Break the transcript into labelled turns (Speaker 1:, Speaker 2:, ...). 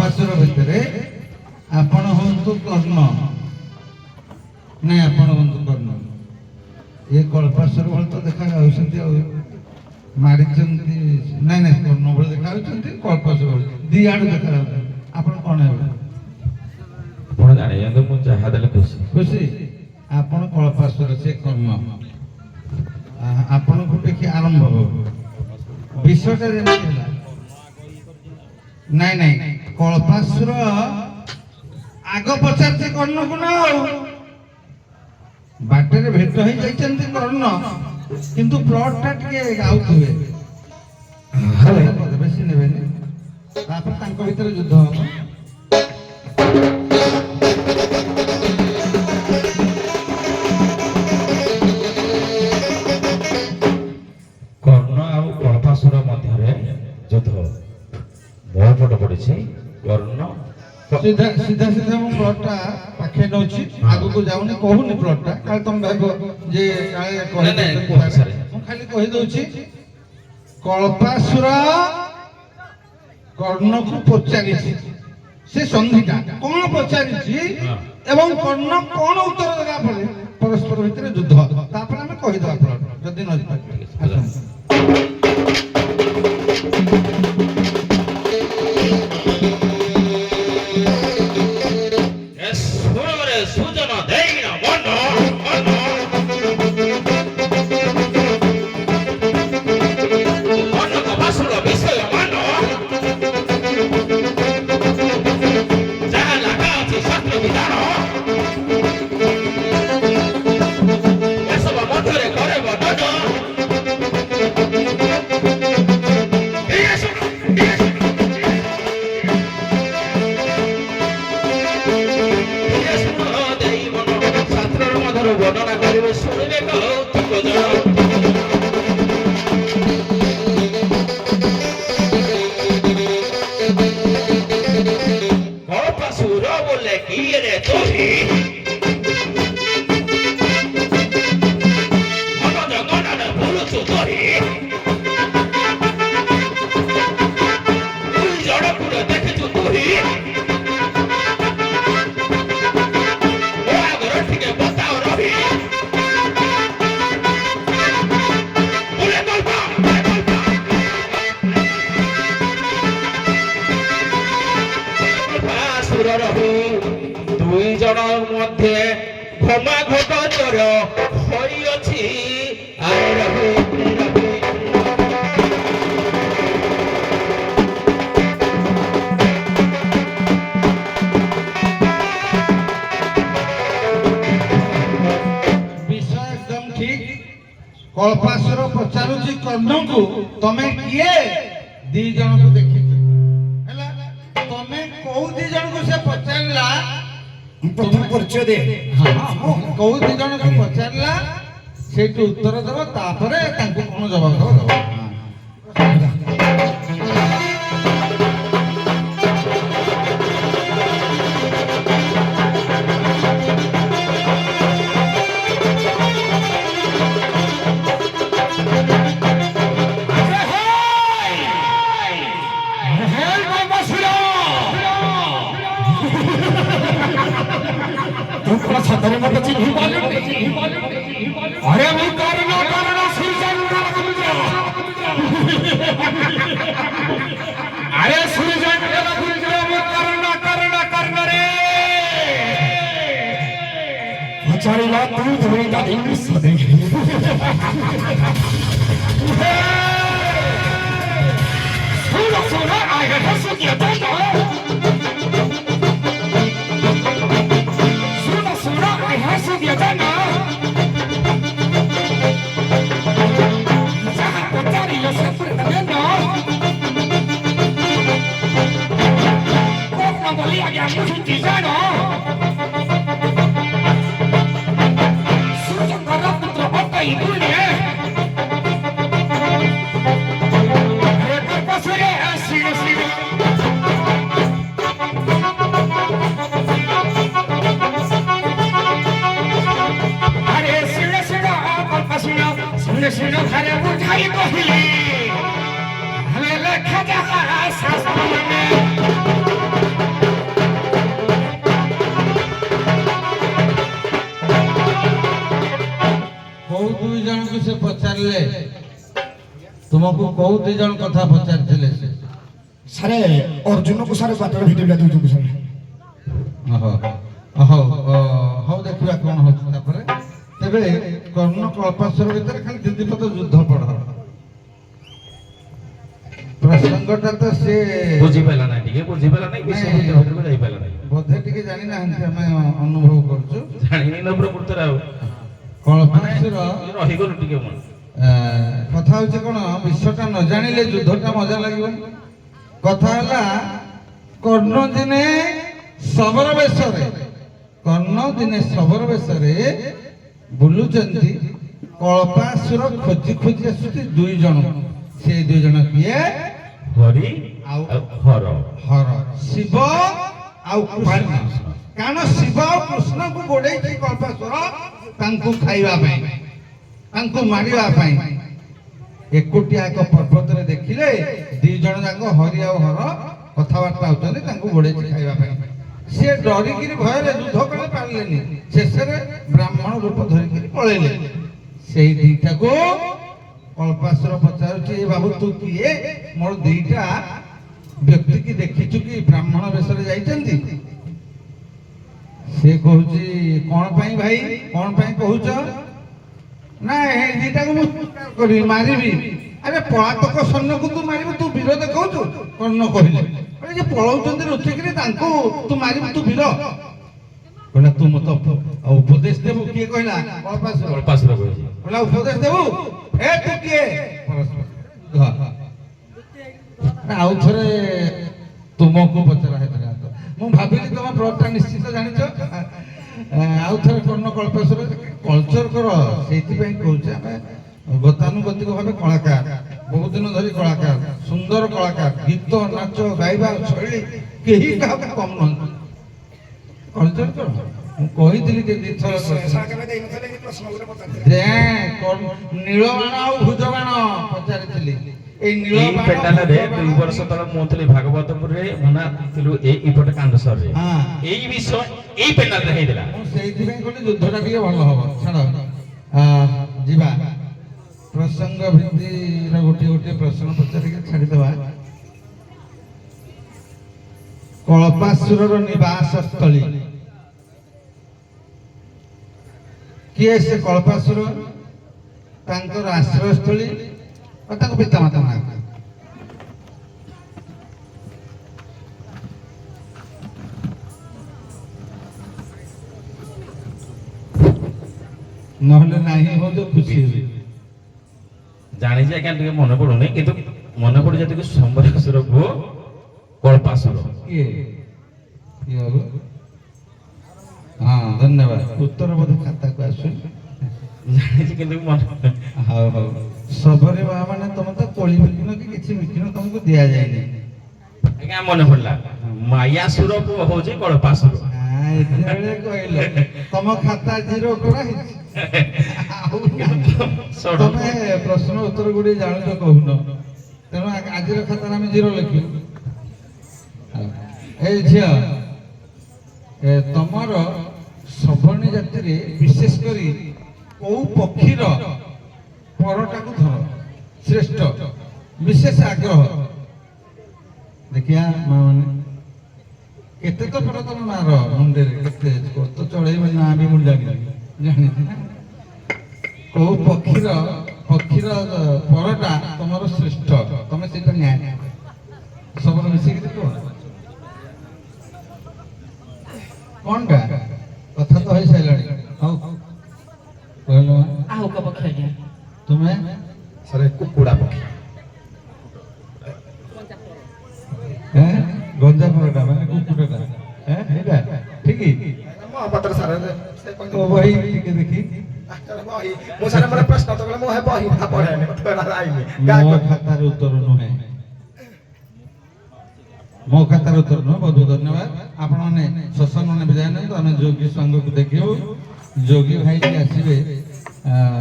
Speaker 1: କଳ୍ପାସୁର ଭିତରେ ଆପଣ ହୁଅନ୍ତୁ କର୍ଣ୍ଣ, ନାଇଁ ଆପଣ ହୁଅନ୍ତୁ କର୍ଣ୍ଣ। ଏ କଳ୍ପାସୁର ଭଳି ତ ଦେଖା ଯାଉଛନ୍ତି, ଆଉ ମାରିଛନ୍ତି। ନାଇଁ ନାଇଁ, କର୍ଣ୍ଣ ଭଳି ଦେଖା ଯାଉଛନ୍ତି, କଳ୍ପାସୁର ଭଳି ଦି ଆଡୁ ଦେଖା ଯାଉଛନ୍ତି। ଆପଣ କଣ ହେବେ?
Speaker 2: ଆପଣ ଜାଣିଛନ୍ତି ମୁଁ ଯାହା ଦେଲେ ଖୁସି।
Speaker 1: ଖୁସି? ଆପଣ କଳ୍ପାସୁର, ସେ କର୍ଣ୍ଣ। ଆପଣଙ୍କୁ ଦେଖି ଆରମ୍ଭ ହବ। ବିଷୟଟା ଯେମିତି ହେଲା, ନାଇଁ ନାଇଁ, କଳ୍ପାସୁର ଆଗ ପଚାରିଛି କର୍ଣ୍ଣକୁ ନା। ଆଉ ବାଟରେ ଭେଟ ହେଇଯାଇଛନ୍ତି କର୍ଣ୍ଣ, କିନ୍ତୁ ପ୍ଲଟ ଟା ଟିକେ ଗାଉଥିବେ, ବେଶୀ ନେବେନି। ତାପରେ ତାଙ୍କ ଭିତରେ ଯୁଦ୍ଧ ହବ।
Speaker 2: କର୍ଣ୍ଣ ଆଉ କଳ୍ପାସୁର ମଧ୍ୟରେ ଯୁଦ୍ଧ। ମୋ ପଟ ପଡିଛି କର୍ଣ୍ଣ।
Speaker 1: ସିଧା ସିଧା ସିଧା ମୁଁ ପ୍ଲଟଟା ପାଖେ ନଉଛି, ଆଗକୁ ଯାଉନି, କହୁନି ପ୍ଲଟଟା, କାଳେ ତମେ ଭାବିବ ଯେ କାଳେ କହିଦେଉଛନ୍ତି। ମୁଁ ଖାଲି କହିଦଉଛି, କଳ୍ପାସୁର କର୍ଣ୍ଣକୁ ପଚାରିଛି ସେ ସନ୍ଧିଟା କଣ ପଚାରିଛି ଏବଂ କର୍ଣ୍ଣ କଣ ଉତ୍ତର ଦେଲା ପରେ ପରସ୍ପର ଭିତରେ ଯୁଦ୍ଧ। ତାପରେ ଆମେ କହିଦେବା ପ୍ଲଟ, ଯଦି ନ
Speaker 3: ବର୍ଣ୍ଣନା କରିବେ, ଶୁଣିବେ କୌତୁକ ଜଳ। କଳ୍ପାସୁର ବୋଲେ କିଏ ରେ ତୋହି? ମନ ଜଗନ୍ନାଥ ବୁଲୁଛୁ ତୋହି? ଦୁଇ ଜଣକୁ ଦେଖିଛୁ ତୋହି? ମୋ ଆଗର ଟିକେ ବତାଅ ରହି। ଦୁଇ ଜଣ ମଧ୍ୟରେ ଘମାଘଟ ଚର ହୋଇଅଛି। ଆରେ ରହୁ
Speaker 1: ବିଷୟ ଏକଦମ ଠିକ। କଳ୍ପାସୁର ପଚାରୁଛି କର୍ଣ୍ଣଙ୍କୁ, ତମେ କିଏ? ଦି ଜଣକୁ ଦେଖିଛ ହେଲା, ତମେ କୋଉ ଦି ଜଣକୁ ସେ ପଚାରିଲା? ପରିଚୟ ଦେ। କୋଉ ଦି ଜଣକୁ ପଚାରିଲା ସେଇଠୁ ଉତ୍ତର ଦେବ, ତାପରେ ତାଙ୍କୁ କଣ ଜବାବ ଦବ।
Speaker 3: अरे वो कर्ण सूर्यचंद्र अरे सूर्यचंद्र कर्ण रे विचारिला तू तुम्ही दादी सदे सुनो आगे हंसू किया तो सुनो आगे हंसू किया तो घरे उठाई कहली हमें लेखा जा
Speaker 1: ତୁମକୁ କୋଉ ଦି ଜଣ କଥା ପଚାରିଥିଲେ ସେ?
Speaker 3: ସାରେ ଅର୍ଜୁନକୁ ସାରେ ବାଟରେ ଭିଡ଼ିଲା ଦୁଇଜଣକୁ ସାରେ।
Speaker 1: ହଉ ହଉ ଦେଖିବା କଣ ହଉଛି ତାପରେ। ତେବେ କର୍ଣ୍ଣ କଳ୍ପାସୁର ଭିତରେ ଖାଲି ଦିଦିପଦ ଯୁଦ୍ଧ ପଢ। ପ୍ରସଙ୍ଗଟା ତ ସେ
Speaker 2: ବୁଝିପାରିଲା ନାହିଁ ଟିକେ ବୁଝିପାରିଲା ନାହିଁ ବିଷୟ ଭିତରକୁ ଯାଇପାରିଲା ନାହିଁ
Speaker 1: ବୋଧେ ଟିକେ ଜାଣିନାହାନ୍ତି, ଆମେ ଅନୁଭବ କରୁଛୁ।
Speaker 2: ଜାଣିନି ନା ପ୍ରକୃତରେ ଆଉ
Speaker 1: କଳ୍ପାସୁର
Speaker 2: ରହିଗଲୁ ଟିକେ ମୁଁ
Speaker 1: କଥା ହଉଛି କଣ, ବିଷୟଟା ନ ଜାଣିଲେ ଯୁଦ୍ଧଟା ମଜା ଲାଗିବନି। କଥା ହେଲା କର୍ଣ୍ଣ ଦିନେ ଶବର ବେଶରେ ବୁଲୁଛନ୍ତି। କଳ୍ପାସୁର ଖୋଜି ଖୋଜି ଆସୁଛି ଦୁଇ ଜଣ। ସେ ଦୁଇ ଜଣ କିଏ?
Speaker 2: ହରି
Speaker 1: ଆଉ
Speaker 2: ହର
Speaker 1: ଶିବ ଆଉ କୃଷ୍ଣ। କାରଣ ଶିବ ଆଉ କୃଷ୍ଣକୁ ଗୋଡେଇଛି କଳ୍ପାସୁର ତାଙ୍କୁ ଖାଇବା ପାଇଁ, ତାଙ୍କୁ ମାରିବା ପାଇଁ। ଏକୁଟିଆ ଏକ ପର୍ବତରେ ଦେଖିଲେ ଦି ଜଣ ଯାକ ହରି ଆଉ ହର କଥାବାର୍ତ୍ତା ହଉଛନ୍ତି, ତାଙ୍କୁ ଗୋଡେଇଛି ଖାଇବା ପାଇଁ। ସିଏ ଡରିକିରି ଭୟରେ ଯୁଦ୍ଧ କରି ପାରିଲେନି, ଶେଷରେ ବ୍ରାହ୍ମଣ ରୂପ ଧରିକିରି ପଳେଇଲେ। ସେଇ ଦିଟାକୁ କଳ୍ପାସୁର ପଚାରୁଛି, ଏ ବାବୁ ତୁ କିଏ? ମୋର ଦିଟା ବ୍ୟକ୍ତି କି ଦେଖିଛୁ କି ବ୍ରାହ୍ମଣ ବେଶରେ ଯାଇଛନ୍ତି? ସେ କହୁଛି କଣ ପାଇଁ ଭାଇ, କଣ ପାଇଁ କହୁଛ? ନା ଏ ଦିଟାକୁ ମୁଁ କରିବି, ମାରିବି। ଆରେ ପଳାତକ ସୈନ୍ୟକୁ ତୁ ମାରିବୁ, ତୁ ବୀର ଦେଖାଉଛୁ? କର୍ଣ୍ଣ କହିଲେ ଯେ ପଳଉଛନ୍ତି ଲୁଚିକିରି, ତାଙ୍କୁ ତୁ ମାରିବୁ, ତୁ ବୀର? କହିଲା ତୁ ମତେ ଉପଦେଶ ଦେବୁ? କିଏ କହିଲା?
Speaker 2: କଳ୍ପାସୁର କହିଛି।
Speaker 1: କହିଲା ଉପଦେଶ ଦେବୁ? ଏ ତୁ କିଏ? ଆଉ ଥରେ ତୁମକୁ ପଚରା ହେଇଥିଲା, ମୁଁ ଭାବିଲି ତମ ପ୍ଲଟଟା ନିଶ୍ଚିତ ଜାଣିଛ। ଆଉ ଥରେ କର୍ଣ୍ଣ କଳ୍ପାସୁର କଲଚର କର, ସେଇଥିପାଇଁ କହୁଛେ ଆମେ ଗତାନୁଗତିକ ଭାବେ କଳାକାର, ବହୁତ ଦିନ ଧରି କଳାକାର, ସୁନ୍ଦର କଳାକାର, ଗୀତ ନାଚ ଗାଇବା ଶୈଳୀ କେହି କାହାକୁ କମ ନୁହନ୍ତି। କଲଚର କର। ମୁଁ କହିଥିଲି ଯେ ଦିଥର ନୀଳବାଣ ଆଉ ଭୁଜବାଣ ପଚାରିଥିଲି।
Speaker 2: ଏଇ ପେଣ୍ଡାଲରେ 2 ବର୍ଷ ତଳେ ମୁଁ ଥିଲି ଭାଗବତପୁରରେ, ମୁନା ଥିଲୁ ଏଇପଟେ କାନ୍ଦସରରେ। ଏଇ ବିଷୟ ଏଇ ପେଣ୍ଡାଲରେ ହେଇଥିଲା।
Speaker 1: ମୁଁ ସେଇଥିପାଇଁ କହିଲି ଯୁଦ୍ଧଟା ଟିକେ ଭଲ ହବ। ଛାଡ଼ ଯିବା ପ୍ରସଙ୍ଗ ଭିତ୍ତିର ଗୋଟିଏ ପ୍ରଶ୍ନ ପଚାରିକି ଛାଡ଼ିଦେବା। କଳ୍ପାସୁରର ନିବାସ ସ୍ଥଳୀ କିଏ? ସେ କଳ୍ପାସୁର, ତାଙ୍କର ଆଶ୍ରୟସ୍ଥଳୀ ଓ ତାଙ୍କ ପିତାମାତା ନାଁ? ନହେଲେ ନାହିଁ ହଉ ତ ଖୁସି ହେବି।
Speaker 2: ଜାଣିଛି ଆଜ୍ଞା ଟିକେ ମନେ ପଡୁନି, କିନ୍ତୁ ମନେ ପଡୁ ଯେତିକି ସମ୍ବରାସୁର ପୁଅ କଳ୍ପାସୁର।
Speaker 1: କିଏ ହବ? ହଁ ଧନ୍ୟବାଦ, ଉତ୍ତର ବୋଧେ ଖାତାକୁ ଆସୁନି।
Speaker 2: ଜାଣିଛି କିନ୍ତୁ ମନେ
Speaker 1: ହଉ ସବରୀ ମା ମାନେ ତମେ ତ କୋଳି ବିକିନ କି କିଛି ବିକିନ, ତମକୁ ଦିଆଯାଇନି।
Speaker 2: ଆଜ୍ଞା ମନେ ପଡିଲା, ମାୟାସୁର ପୁଅ ହଉଛି କଳ୍ପାସୁର।
Speaker 1: ଏତେବେଳେ କହିଲ, ତମ ଖାତା ଜିରୋ କରାହେଇଛି। ତମେ ପ୍ରଶ୍ନ ଉତ୍ତର ଗୁଡିଏ ଜାଣୁଛ କହୁନ, ତେଣୁ ଆଜିର ଖାତାରେ ଆମେ ଜିରୋ ଲେଖିବୁ। ଏଇ ଝିଅ, ତମର ସବର୍ଣ୍ଣୀ ଜାତିରେ ବିଶେଷ କରି କୋଉ ପକ୍ଷୀର ପରଟାକୁ ଧର ଶ୍ରେଷ୍ଠ, ବିଶେଷ ଆଗ୍ରହ? ଦେଖିଆ ମା ମାନେ କେତେ ତ ପର ତମ ମାର ମୁଣ୍ଡରେ, କେତେ ତ ଚଳେଇବ ନା ବି ମୁଁ ଜାଣିଛି ନା। କୋଉ ପକ୍ଷୀର ପରଟା ତମର ଶ୍ରେଷ୍ଠ, ତମେ ସେଇଟା ନ୍ୟାୟ ସବର ମିଶିକି କୁହ। କଣଟା କଥା ତ ହେଇସାରିଲାଣି। ହଉ କହିଲ
Speaker 4: ଆଉ କ ପକ୍ଷୀ ଆଜ୍ଞା?
Speaker 1: ତୁମେ
Speaker 2: ସାରେ କୁକୁଡ଼ା ପକ୍ଷୀ।
Speaker 1: ଗଞ୍ଜା ପରଟା ମାନେ କୁକୁଡ଼ାଟା, ଏଇଟା ଠିକ?
Speaker 5: ପତ୍ର ସାର
Speaker 1: ବହି ଟିକେ ଦେଖି
Speaker 5: ମୁଁ ସାର ମୋର ପ୍ରଶ୍ନ ତ କଲେ ମୁଁ ବହି ପଢେନି,
Speaker 1: ମୋ ଖାତାର ଉତ୍ତର ନୁହେଁ, ମୋ ଖାତାର ଉତ୍ତର ନୁହେଁ। ବହୁତ ବହୁତ ଧନ୍ୟବାଦ। ଆପଣମାନେ ଶୋଷଣ ବିଦାୟ ନିଅନ୍ତୁ, ଆମେ ଯୋଗୀ ସଂଘକୁ ଦେଖିବୁ। ଯୋଗୀ ଭାଇ ଆସିବେ।